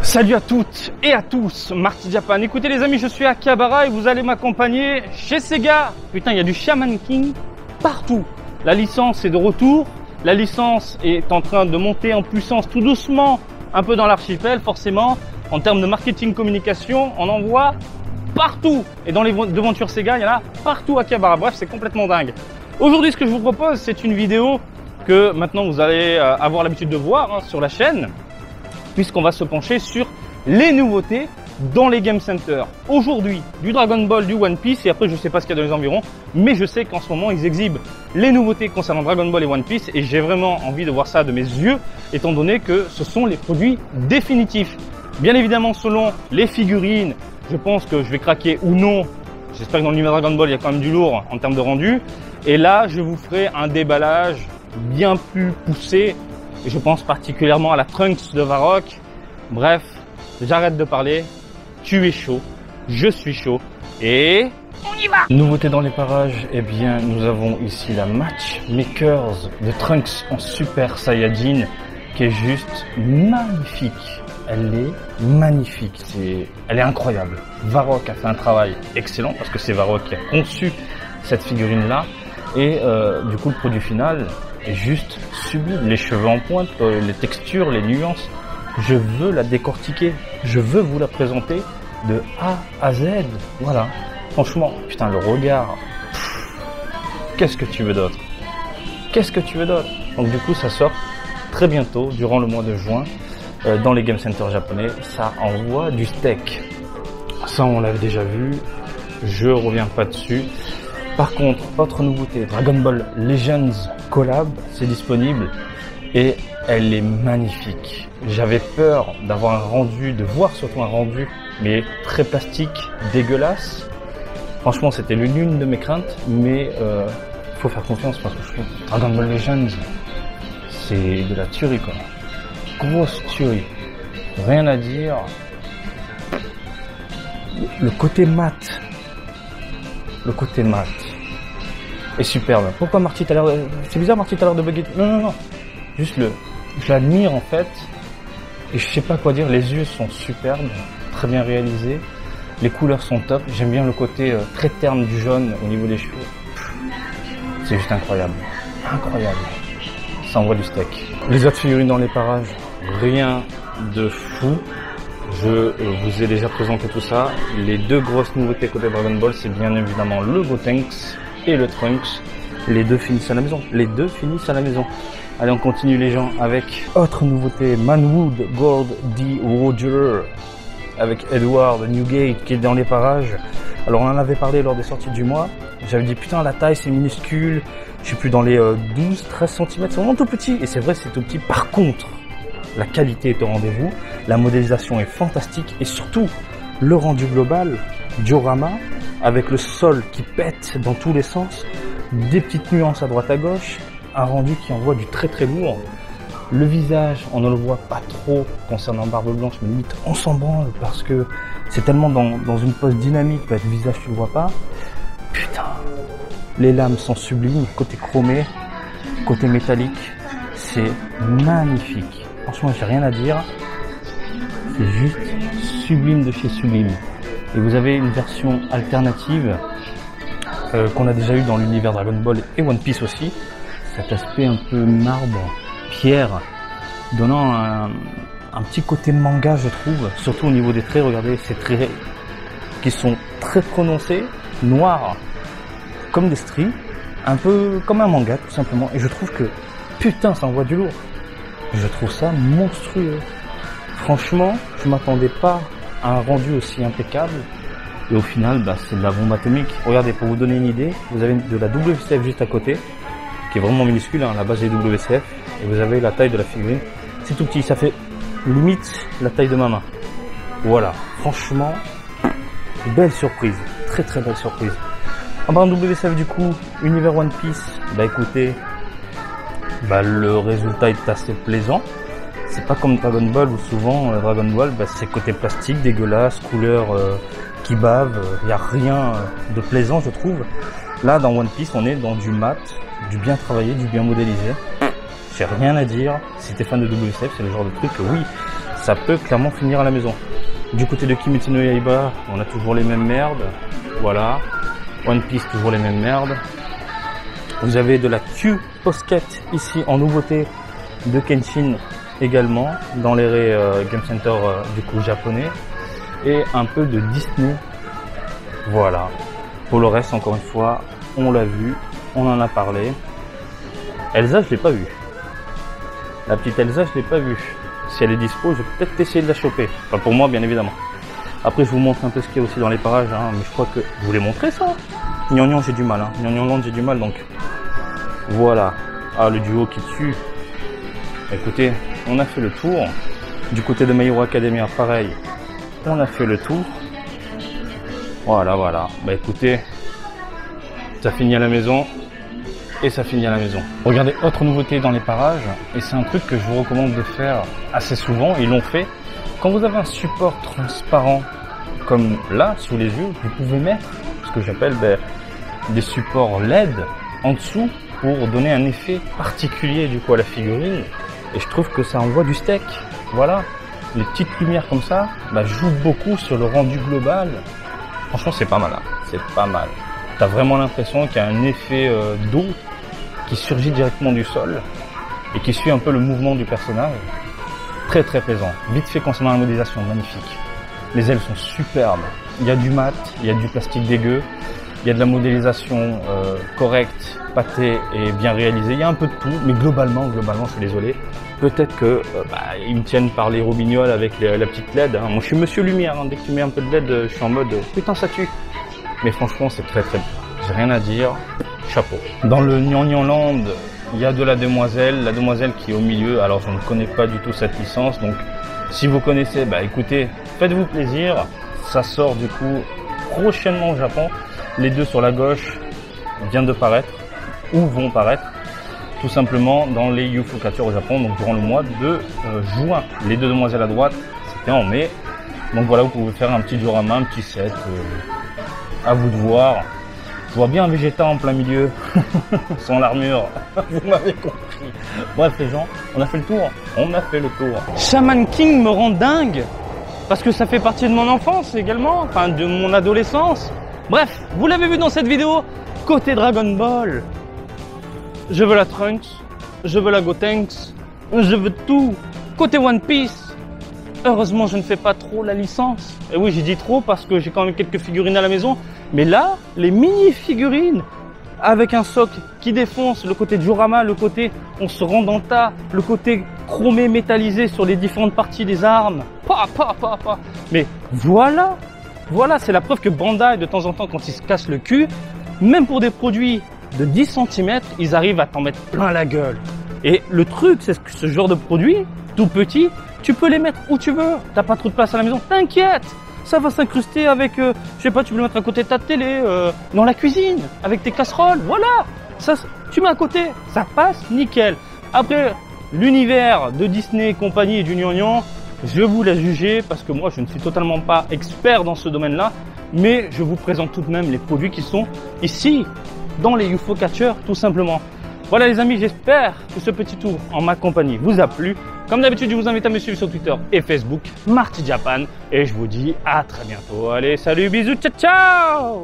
Salut à toutes et à tous, Marty Japan. Écoutez les amis, je suis à Akihabara et vous allez m'accompagner chez Sega. Putain, il y a du Shaman King partout. La licence est de retour. La licence est en train de monter en puissance tout doucement, un peu dans l'archipel forcément. En termes de marketing communication, on en voit partout. Et dans les devantures Sega, il y en a partout à Akihabara. Bref, c'est complètement dingue. Aujourd'hui, ce que je vous propose, c'est une vidéo que maintenant vous allez avoir l'habitude de voir sur la chaîne, puisqu'on va se pencher sur les nouveautés dans les Game Center. Aujourd'hui, du Dragon Ball, du One Piece, et après je sais pas ce qu'il y a dans les environs, mais je sais qu'en ce moment ils exhibent les nouveautés concernant Dragon Ball et One Piece, et j'ai vraiment envie de voir ça de mes yeux, étant donné que ce sont les produits définitifs. Bien évidemment, selon les figurines, je pense que je vais craquer ou non. J'espère que dans l'univers Dragon Ball, il y a quand même du lourd en termes de rendu. Et là, je vous ferai un déballage bien plus poussé. Et je pense particulièrement à la Trunks de Varrock. Bref, j'arrête de parler. Tu es chaud, je suis chaud et on y va. Nouveauté dans les parages, eh bien nous avons ici la Matchmakers de Trunks en Super Saiyajin qui est juste magnifique. Elle est magnifique, elle est incroyable. Varrock a fait un travail excellent parce que c'est Varrock qui a conçu cette figurine là et du coup le produit final est juste sublime. Les cheveux en pointe, les textures, les nuances. Je veux la décortiquer. Je veux vous la présenter de A à Z. Voilà. Franchement, putain, le regard. Qu'est-ce que tu veux d'autre? Qu'est-ce que tu veux d'autre? Donc du coup, ça sort très bientôt, durant le mois de juin, dans les Game Center japonais. Ça envoie du steak. Ça, on l'avait déjà vu. Je reviens pas dessus. Par contre, autre nouveauté, Dragon Ball Legends Collab, c'est disponible et elle est magnifique. J'avais peur d'avoir un rendu, de voir surtout un rendu, mais très plastique, dégueulasse. Franchement, c'était l'une de mes craintes, mais faut faire confiance parce que je trouve Dragon Ball Legends, c'est de la tuerie quoi. Grosse tuerie. Rien à dire. Le côté mat est superbe. Pourquoi Marty t'as l'air de... C'est bizarre Marty t'as l'air de bugger. Non. Juste je l'admire en fait. Et je sais pas quoi dire. Les yeux sont superbes, très bien réalisés. Les couleurs sont top. J'aime bien le côté très terne du jaune au niveau des cheveux. C'est juste incroyable. Incroyable. Ça envoie du steak. Les autres figurines dans les parages, rien de fou. Je vous ai déjà présenté tout ça. Les deux grosses nouveautés côté Dragon Ball, c'est bien évidemment le Gotenks et le Trunks. Les deux finissent à la maison. Allez, on continue les gens avec autre nouveauté, Manwood Gold D. Roger avec Edward Newgate qui est dans les parages. Alors on en avait parlé lors des sorties du mois. J'avais dit putain la taille c'est minuscule. Je suis plus dans les 12-13 cm, c'est vraiment tout petit. Et c'est vrai c'est tout petit. Par contre, la qualité est au rendez-vous. La modélisation est fantastique et surtout le rendu global, diorama avec le sol qui pète dans tous les sens, des petites nuances à droite à gauche, un rendu qui envoie du très très lourd. Le visage, on ne le voit pas trop concernant Barbe Blanche, mais limite on s'en branle parce que c'est tellement dans une pose dynamique, le visage tu le vois pas. Putain, les lames sont sublimes, côté chromé, côté métallique, c'est magnifique. Franchement, j'ai rien à dire. C'est juste sublime de chez sublime. Et vous avez une version alternative qu'on a déjà eu dans l'univers Dragon Ball et One Piece aussi. Cet aspect un peu marbre, pierre, donnant un petit côté manga, je trouve. Surtout au niveau des traits, regardez ces traits qui sont très prononcés, noirs, comme des stries, un peu comme un manga tout simplement. Et je trouve que, putain, ça envoie du lourd. Je trouve ça monstrueux. Franchement, je m'attendais pas à un rendu aussi impeccable. Et au final, c'est de la bombe atomique. Regardez, pour vous donner une idée, vous avez de la WCF juste à côté, qui est vraiment minuscule, la base des WCF. Et vous avez la taille de la figurine. C'est tout petit, ça fait limite la taille de ma main. Voilà, franchement, belle surprise. Très très belle surprise. En parlant de WCF du coup, univers One Piece, écoutez, le résultat est assez plaisant. C'est pas comme Dragon Ball où souvent Dragon Ball c'est côté plastique, dégueulasse, couleur qui bave, il n'y a rien de plaisant je trouve. Là dans One Piece on est dans du mat, du bien travaillé, du bien modélisé. J'ai rien à dire, si t'es fan de WCF c'est le genre de truc que oui, ça peut clairement finir à la maison. Du côté de Kimetsu no Yaiba, on a toujours les mêmes merdes. Voilà. One Piece, toujours les mêmes merdes. Vous avez de la Q-Posket ici en nouveauté de Kenshin également dans les Game Center du coup japonais. Et un peu de Disney. Voilà. Pour le reste, encore une fois, on l'a vu, on en a parlé. Elsa, je l'ai pas vue. La petite Elsa, je l'ai pas vue. Si elle est dispo, je vais peut-être essayer de la choper. Enfin, pour moi, bien évidemment. Après, je vous montre un peu ce qu'il y a aussi dans les parages, hein, mais je crois que je vous l'ai montré ça. Gnangnan, j'ai du mal, hein. Gnangnan Land, j'ai du mal, donc voilà. Ah, le duo qui tue. Écoutez, on a fait le tour. Du côté de My Hero Academia, pareil. On a fait le tour. Voilà, voilà. Bah écoutez, ça finit à la maison. Et ça finit à la maison. Regardez, autre nouveauté dans les parages, et c'est un truc que je vous recommande de faire assez souvent, ils l'ont fait. Quand vous avez un support transparent, comme là, sous les yeux, vous pouvez mettre ce que j'appelle des supports LED en dessous pour donner un effet particulier du coup à la figurine. Et je trouve que ça envoie du steak. Voilà, les petites lumières comme ça jouent beaucoup sur le rendu global. Franchement, c'est pas mal, hein. C'est pas mal. T'as vraiment l'impression qu'il y a un effet d'eau qui surgit directement du sol et qui suit un peu le mouvement du personnage. Très très plaisant. Vite fait concernant la modélisation, magnifique. Les ailes sont superbes. Il y a du mat, il y a du plastique dégueu, il y a de la modélisation correcte, pâtée et bien réalisée. Il y a un peu de tout, mais globalement, je suis désolé. Peut-être que ils me tiennent par les robignoles avec la petite LED. Hein. Moi, je suis Monsieur Lumière. Hein. Dès que tu mets un peu de LED, je suis en mode putain, ça tue. Mais franchement, c'est très très bien. J'ai rien à dire. Chapeau. Dans le Gnangnan Land, il y a de la demoiselle qui est au milieu. Alors, je ne connais pas du tout cette licence. Donc, si vous connaissez, écoutez, faites-vous plaisir. Ça sort du coup prochainement au Japon. Les deux sur la gauche viennent de paraître ou vont paraître tout simplement dans les Ufocatures au Japon. Donc, durant le mois de juin. Les deux demoiselles à droite, c'était en mai. Donc voilà, vous pouvez faire un petit diorama, un petit set. À vous de voir. Je vois bien un Vegeta en plein milieu, sans l'armure. Vous m'avez compris. Bref les gens, on a fait le tour. On a fait le tour. Shaman King me rend dingue. Parce que ça fait partie de mon enfance également. Enfin, de mon adolescence. Bref, vous l'avez vu dans cette vidéo. Côté Dragon Ball, je veux la Trunks. Je veux la Gotenks. Je veux tout. Côté One Piece, heureusement, je ne fais pas trop la licence. Et oui, j'ai dit trop parce que j'ai quand même quelques figurines à la maison. Mais là, les mini-figurines avec un socle qui défonce, le côté diorama, le côté on se rend dans le tas, le côté chromé, métallisé sur les différentes parties des armes. Mais voilà, c'est la preuve que Bandai, de temps en temps, quand ils se cassent le cul, même pour des produits de 10 cm, ils arrivent à t'en mettre plein la gueule. Et le truc, c'est que ce genre de produit, tout petit, tu peux les mettre où tu veux. T'as pas trop de place à la maison, t'inquiète. Ça va s'incruster avec, je sais pas, tu peux le mettre à côté de ta télé, dans la cuisine, avec tes casseroles, voilà. Ça, tu mets à côté, ça passe nickel. Après, l'univers de Disney et compagnie et du Gnangnan, je vous laisse juger parce que moi, je ne suis totalement pas expert dans ce domaine-là, mais je vous présente tout de même les produits qui sont ici, dans les Ufocatures, tout simplement. Voilà les amis, j'espère que ce petit tour en ma compagnie vous a plu. Comme d'habitude, je vous invite à me suivre sur Twitter et Facebook, Marty Japan. Et je vous dis à très bientôt. Allez, salut, bisous, ciao, ciao!